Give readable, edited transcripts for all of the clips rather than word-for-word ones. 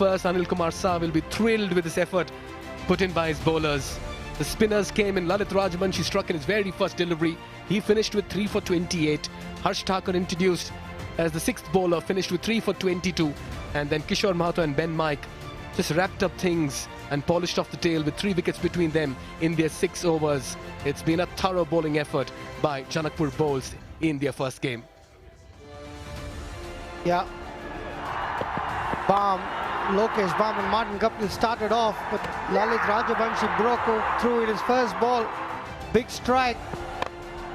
first. Anil Kumar Saha will be thrilled with this effort put in by his bowlers. The spinners came in. Lalit Rajbanshi struck in his very first delivery. He finished with 3 for 28. Harsh Thakur introduced as the sixth bowler, finished with 3 for 22. And then Kishore Mahato and Ben Mike just wrapped up things and polished off the tail with 3 wickets between them in their 6 overs. It's been a thorough bowling effort by Janakpur bowls in their first game. Yeah. Leauge, Baum and Martin Guptill started off, but Lalit Rajbanshi broke through in his first ball. Big strike.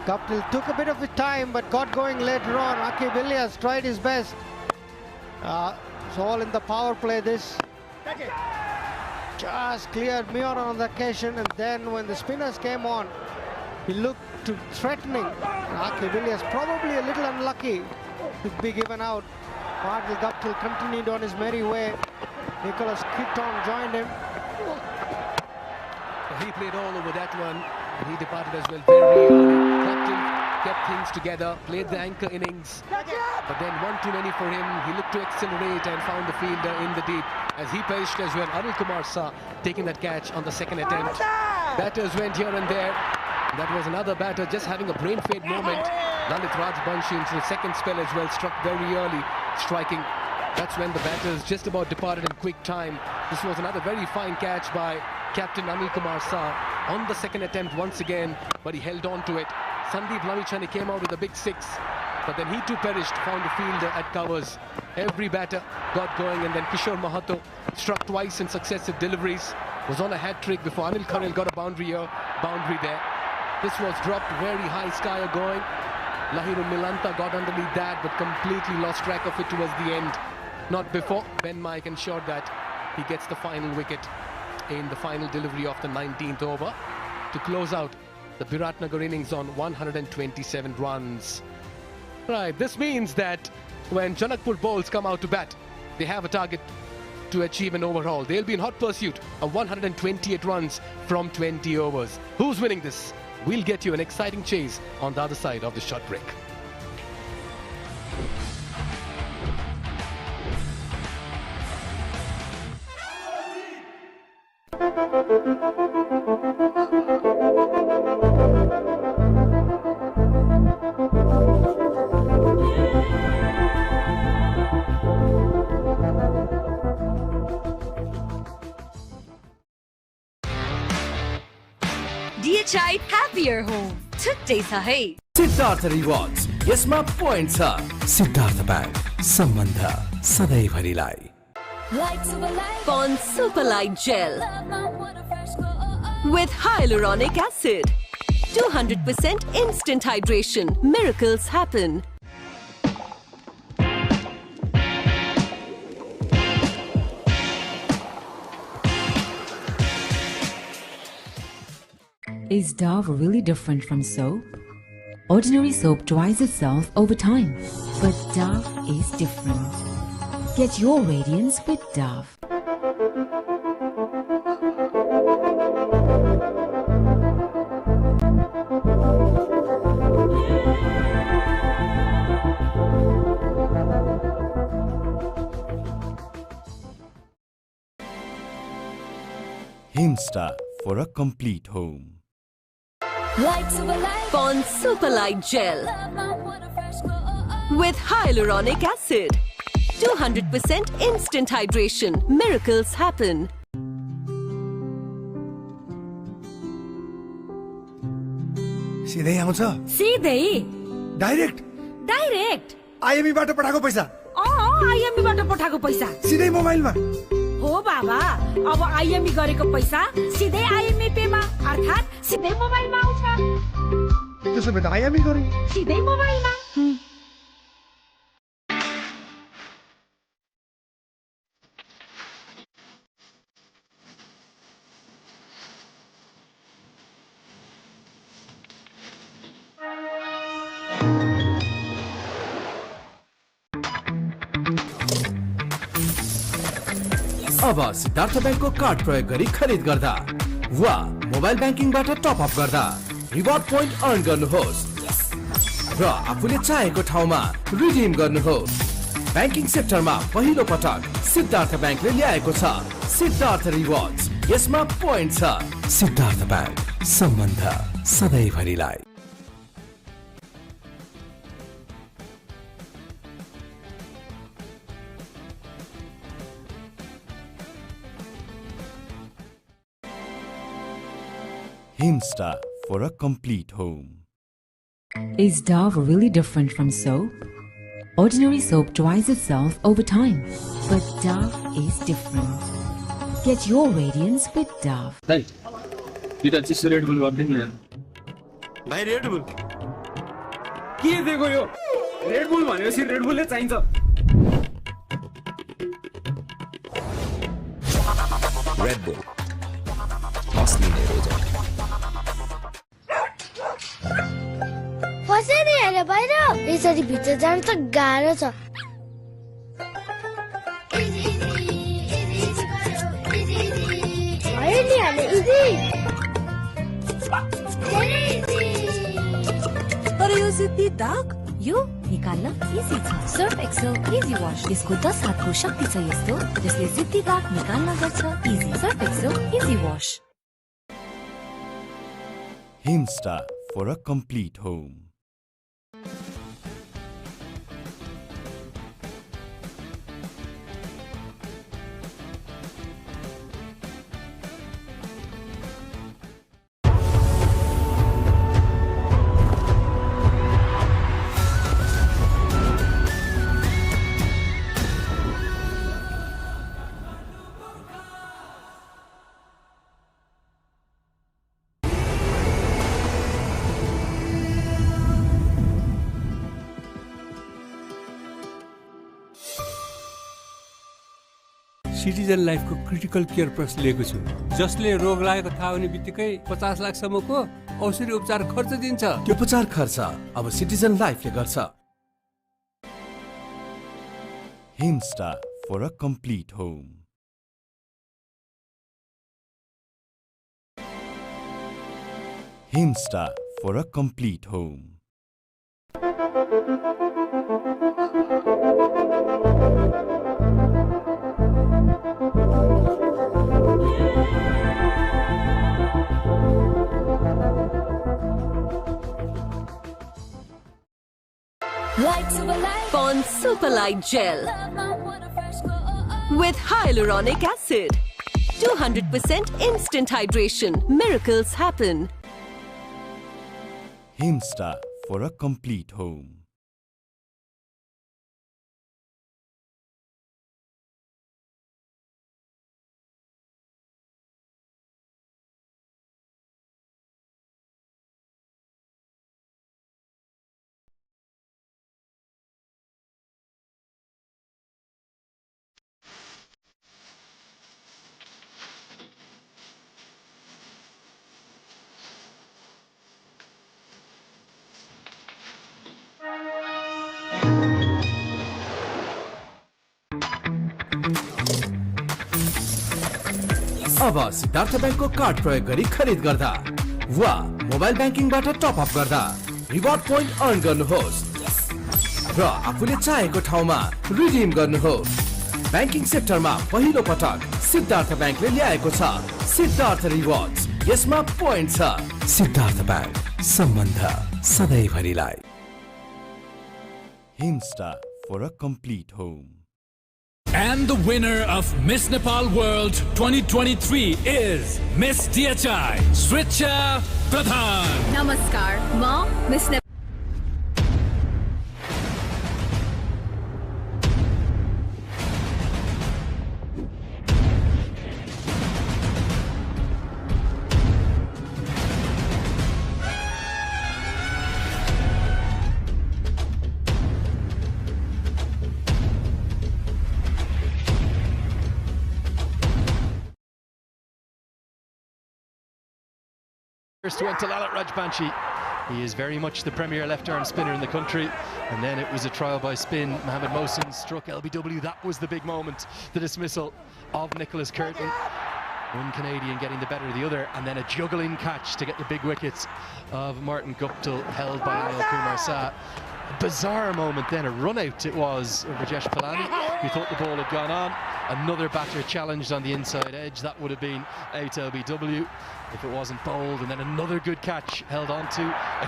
Guptill took a bit of his time, but got going later on. Aqib Ilyas tried his best. It's all in the power play, this. Just cleared Mion on the occasion, and then when the spinners came on, he looked threatening. Aqib Ilyas probably a little unlucky to be given out. Martin Guptill continued on his merry way. Nicholas Crichton joined him. He played all over that one, and he departed as well very early. Captain kept things together, played the anchor innings, but then one too many for him. He looked to accelerate and found the fielder in the deep as he perished as well. Anil Kumar Saha taking that catch on the second attempt. Batters went here and there. That was another batter just having a brain fade moment. Lalit Rajbanshi into the second spell as well, struck very early, striking. That's when the batters just about departed in quick time. This was another very fine catch by Captain Anil Kumar Saha on the second attempt once again, but he held on to it. Sandeep Lamichhane came out with a big 6, but then he too perished, found a fielder at covers. Every batter got going, and then Kishore Mahato struck twice in successive deliveries, was on a hat-trick before Anil Khanel got a boundary here, boundary there. This was dropped very high, Skyer going. Lahiru Milanta got underneath that, but completely lost track of it towards the end. Not before. Ben Mike ensured that he gets the final wicket in the final delivery of the 19th over to close out the Biratnagar innings on 127 runs. Right, this means that when Janakpur bowls come out to bat, they have a target to achieve an overhaul. They'll be in hot pursuit of 128 runs from 20 overs. Who's winning this? We'll get you an exciting chase on the other side of the short break. DHI happier home. छुट्टै है Siddharth rewards यसमा point छ Siddharth bank सम्बन्ध सधैँभरिलाई Pond Super Light Gel with hyaluronic acid. 200% instant hydration. Miracles happen. Is Dove really different from soap? Ordinary soap dries itself over time, but Dove is different. Get your radiance with Dove. Himstar for a complete home. Pond Super Light Gel with hyaluronic acid. 200% instant hydration. Miracles happen. सिधै आउँछ सिधै direct direct IME बाट पठाएको पैसा IME बाट पठाएको पैसा सिधै मोबाइलमा हो बाबा अब आईएमई गरेको पैसा सिधै आईएमई पेमा अर्थात सिधै मोबाइलमा आउँछ त्यसो भए आईएमई गरौँ सिधै मोबाइलमा अब सिद्धार्थ बैंकको कार्ड प्रयोग गरी खरिद गर्दा वा मोबाइल बैंकिङबाट टप अप गर्दा रिवार्ड पोइन्ट अर्न गर्नुहोस् र आफूले चाहेको ठाउँमा रिडिम गर्नुहोस्। बैंकिङ सेक्टरमा पहिलो पटक सिद्धार्थ ब्याङ्कले ल्याएको छ सिद्धार्थ रिवार्ड्स। यसमा पोइन्ट छ। सिद्धार्थ ब्याङ्क, सम्बन्ध सधैँभरिलाई। Himstar for a complete home. Is Dove really different from soap? Ordinary soap dries itself over time, but Dove is different. Get your radiance with Dove. भाइ दुईटा चिसो रेड बुल गर्दिनु नि यार। भाइ रेड बुल के दिएको यो? रेड बुल भनेपछि रेड बुलै चाहिन्छ। रेड बुल असली नेरोजा। फसे नि हेरे बाहिर यसरी भित्र जान त गाह्रो छ। भयो नि हाले इजी तर यो जिद्दी दाग यो निकाल्न इजी छ। सर्फ एक्सेल इजी वाश, यसको 10 हातको शक्ति छ यस्तो जसले जिद्दी दाग निकाल्न गर्छ easy. Surf Excel easy wash. Himstar for a complete home. Citizen लाइफको क्रिटिकल केयर प्लस लिएको छु, जसले रोग लागेको थाहा हुने बित्तिकै 50 लाखसम्मको औषधि उपचार खर्च दिन्छ। त्यो उपचार खर्च अब सिटिजन लाइफले गर्छ। Himstar for a complete home. Himstar for a complete home. Pond Super Light Gel with hyaluronic acid. 200% instant hydration. Miracles happen. Himstar for a complete home. अब सिद्धार्थ ब्याङ्कको कार्ड प्रयोग गरी खरिद गर्दा वा मोबाइल ब्याङ्किङबाट टप अप गर्दा reward point earn गर्नुहोस् र आफूले चाहेको ठाउँमा रिडिम गर्नुहोस्। ब्याङ्किङ सेक्टरमा पहिलो पटक सिद्धार्थ ब्याङ्कले ल्याएको छ सिद्धार्थ रिवार्ड्स। यसमा पोइन्ट छ। सिद्धार्थ ब्याङ्क, सम्बन्ध सधैँभरिलाई। Himstar for a complete home. And the winner of Miss Nepal World 2023 is Miss DHI, Switcha Pradhan. Namaskar, Mom, Miss Nepal. First went to Lalit Rajbanshi. He is very much the premier left-arm spinner in the country. And then it was a trial by spin. Mohamed Mohsen struck LBW. That was the big moment. The dismissal of Nicholas Curtin. One Canadian getting the better of the other. And then a juggling catch to get the big wickets of Martin Guptill, held by Anil Kumar Shah. A bizarre moment then. A run-out it was of Rajesh Palani. who thought the ball had gone on. Another batter challenged on the inside edge. That would have been out LBW if it wasn't bowled. And then another good catch held on to.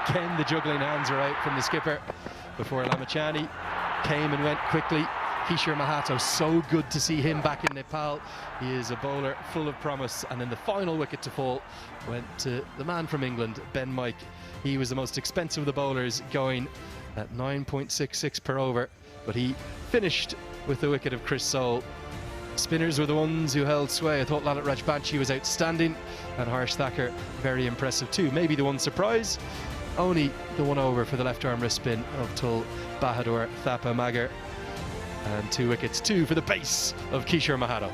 Again, the juggling hands are out from the skipper before Lamachani came and went quickly. Kishore Mahato, so good to see him back in Nepal. He is a bowler full of promise. And then the final wicket to fall went to the man from England, Ben Mike. He was the most expensive of the bowlers, going at 9.66 per over, but he finished with the wicket of Chris Soule. Spinners were the ones who held sway. I thought Lalit Rajbanshi was outstanding, and Harsh Thakur very impressive too. Maybe the one surprise, only the one over for the left arm wrist spin of Tul Bahadur Thapa Magar, and 2 wickets, 2 for the base of Kishore Mahato.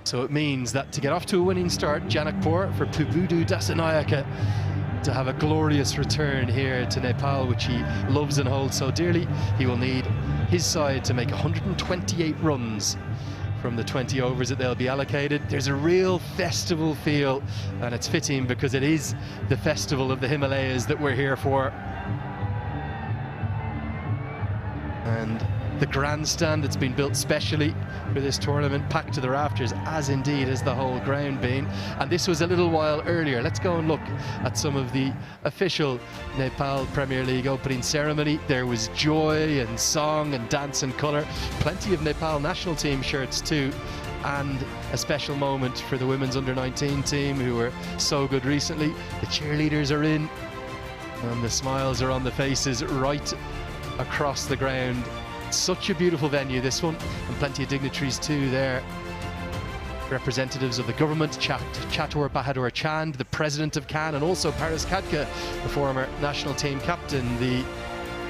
So it means that to get off to a winning start, Janakpur, for Pubudu Dasanayaka to have a glorious return here to Nepal, which he loves and holds so dearly, he will need his side to make 128 runs from the 20 overs that they'll be allocated. There's a real festival feel, and it's fitting because it is the festival of the Himalayas that we're here for. And the grandstand that's been built specially for this tournament, packed to the rafters, as indeed has the whole ground been. And this was a little while earlier. Let's go and look at some of the official Nepal Premier League opening ceremony. There was joy and song and dance and colour. Plenty of Nepal national team shirts too. And a special moment for the women's under-19 team, who were so good recently. The cheerleaders are in, and the smiles are on the faces right across the ground. Such a beautiful venue, this one, and plenty of dignitaries too there. Representatives of the government, Chatur Bahadur Chand, the president of CAN, and also Paris Khadka, the former national team captain, the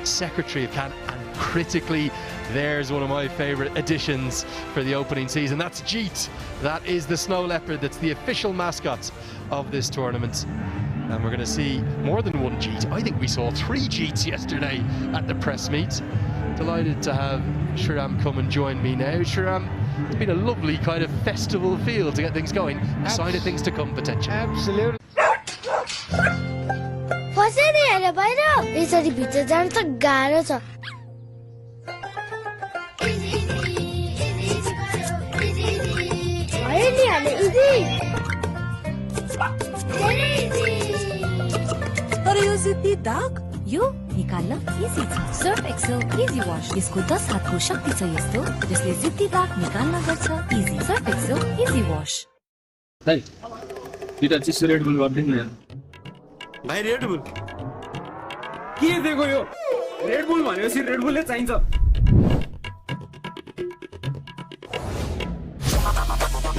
secretary of CAN, and critically, there's one of my favourite additions for the opening season. That's Jeet. That is the snow leopard. That's the official mascot of this tournament. And we're going to see more than one Jeet. I think we saw 3 Jeets yesterday at the press meet. Delighted to have Shriram come and join me now. Shriram, it's been a lovely kind of festival feel to get things going. A sign of things to come potentially. Absolutely. फसेर हेरे बाहिर यसरी भित्र जान त गाह्रो छ भयो नि हाले इजी तर यो सिद्धि दाग यो निकाल्न इजी छ सर्फ एक्सेल इजी वाश यसको 10 हातको शक्ति छ यस्तो जसले जिद्दी दाग निकाल्न गर्छ easy Surf Excel easy wash भाइ दुईटा चिसो रेड बुल गर्दिन न भाइ रेड बुल के दिएको यो रेड बुल भनेपछि रेड बुलले चाहिन्छ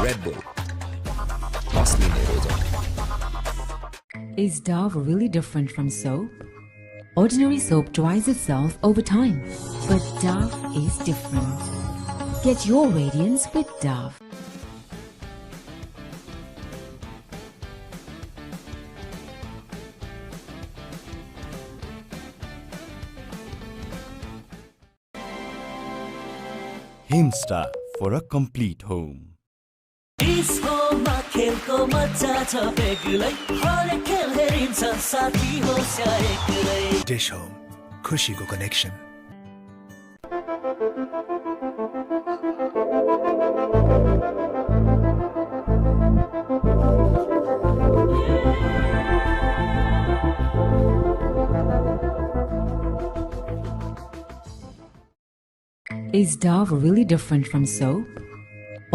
रेड बुल असली नै रोजा Is Dove really different from soap? Ordinary soap dries itself over time, but Dove is different. Get your radiance with Dove. Himstar for a complete home. खेलको मजा छ बेग्लै हरेक खेल हेरिन्छ साथी होस् या एक्लै डिश होम खुशीको connection Is Dove really different from soap?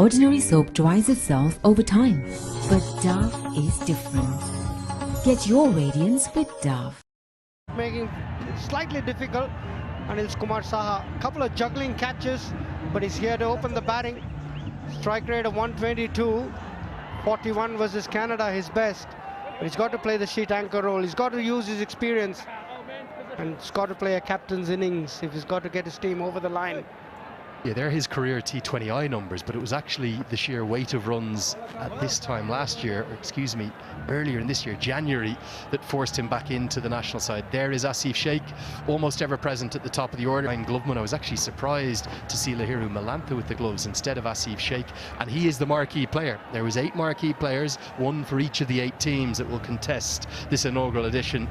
Ordinary soap dries itself over time, but Dove is different. Get your radiance with Dove. Making it slightly difficult. Anil Kumar Saha, couple of juggling catches, but he's here to open the batting. Strike rate of 122, 41 versus Canada, his best. But he's got to play the sheet anchor role. He's got to use his experience, and he's got to play a captain's innings if he's got to get his team over the line. Yeah, they're his career T20I numbers, but it was actually the sheer weight of runs at this time last year, or excuse me, earlier in this year, January, that forced him back into the national side. There is Asif Sheikh, almost ever present at the top of the order. And Gloveman, I was actually surprised to see Lahiru Malantha with the gloves instead of Asif Sheikh, and he is the marquee player. There was 8 marquee players, 1 for each of the 8 teams that will contest this inaugural edition.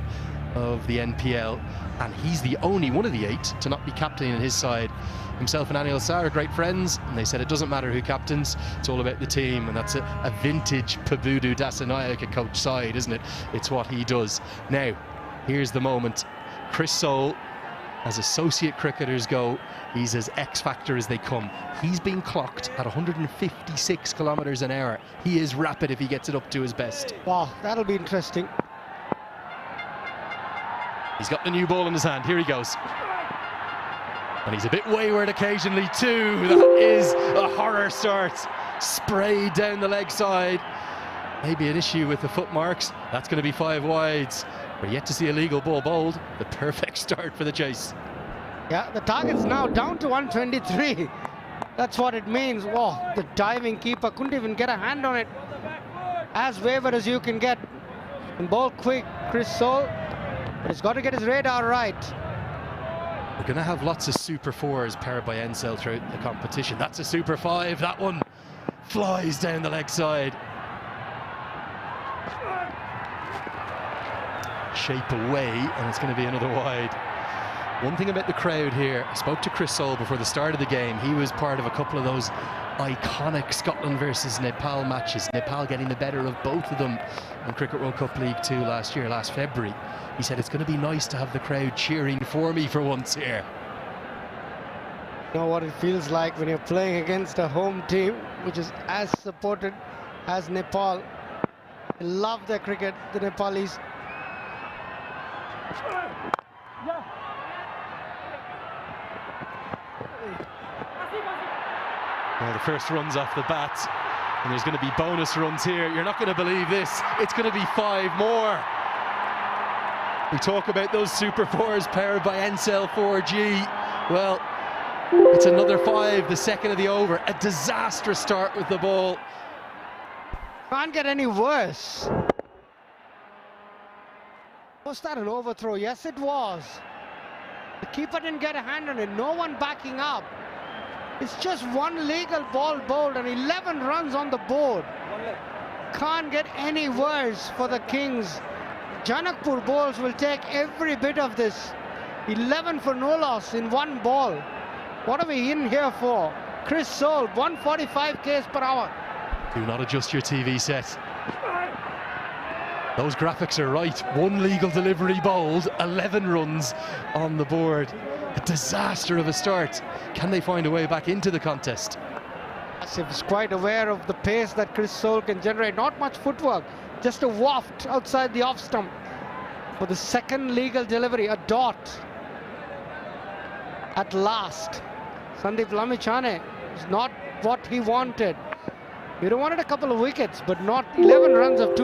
of the NPL, and he's the only one of the 8 to not be captain in his side. Himself and Anil Sar are great friends, and they said it doesn't matter who captains, it's all about the team, and that's a vintage Pabudu Dasanayaka coach side, isn't it? It's what he does. Now, here's the moment. Chris Soule, as associate cricketers go, he's as X-factor as they come. He's been clocked at 156 kilometres an hour. He is rapid if he gets it up to his best. Wow, that'll be interesting. He's got the new ball in his hand. Here he goes. And he's a bit wayward occasionally too. That is a horror start. Sprayed down the leg side. Maybe an issue with the footmarks. That's going to be 5 wides. We're yet to see a legal ball bowled. The perfect start for the chase. Yeah, the target's now down to 123. That's what it means. Wow, the diving keeper couldn't even get a hand on it. As wayward as you can get. And ball quick, Chris Soule. But he's got to get his radar right. We're going to have lots of Super 4s powered by Encel throughout the competition. That's a Super 5. That one flies down the leg side. Shape away, and it's going to be another wide. One thing about the crowd here, I spoke to Chris Soule before the start of the game. He was part of a couple of those iconic Scotland versus Nepal matches. Nepal getting the better of both of them in Cricket World Cup League 2 last February. He said, it's going to be nice to have the crowd cheering for me for once here. You know what it feels like when you're playing against a home team which is as supported as Nepal. They love their cricket, the Nepalis. Well, the first run's off the bat, and there's going to be bonus runs here. You're not going to believe this. It's going to be 5 more. We talk about those Super 4s powered by Encel 4G. Well, it's another 5, the second of the over. A disastrous start with the ball. Can't get any worse. Was that an overthrow? Yes, it was. The keeper didn't get a hand on it. No one backing up. It's just one legal ball bowled and 11 runs on the board. Can't get any worse for the Kings. Janakpur bowls will take every bit of this. 11 for no loss in one ball. What are we in here for? Chris Soule, 145 k's per hour. Do not adjust your TV set. Those graphics are right. One legal delivery bowled, 11 runs on the board. A disaster of a start. Can they find a way back into the contest? Asif is quite aware of the pace that Chris Soule can generate. Not much footwork, just a waft outside the off stump. For the second legal delivery, a dot. At last. Sandeep Lamichhane is not what he wanted. He wanted a couple of wickets, but not 11 runs of 2.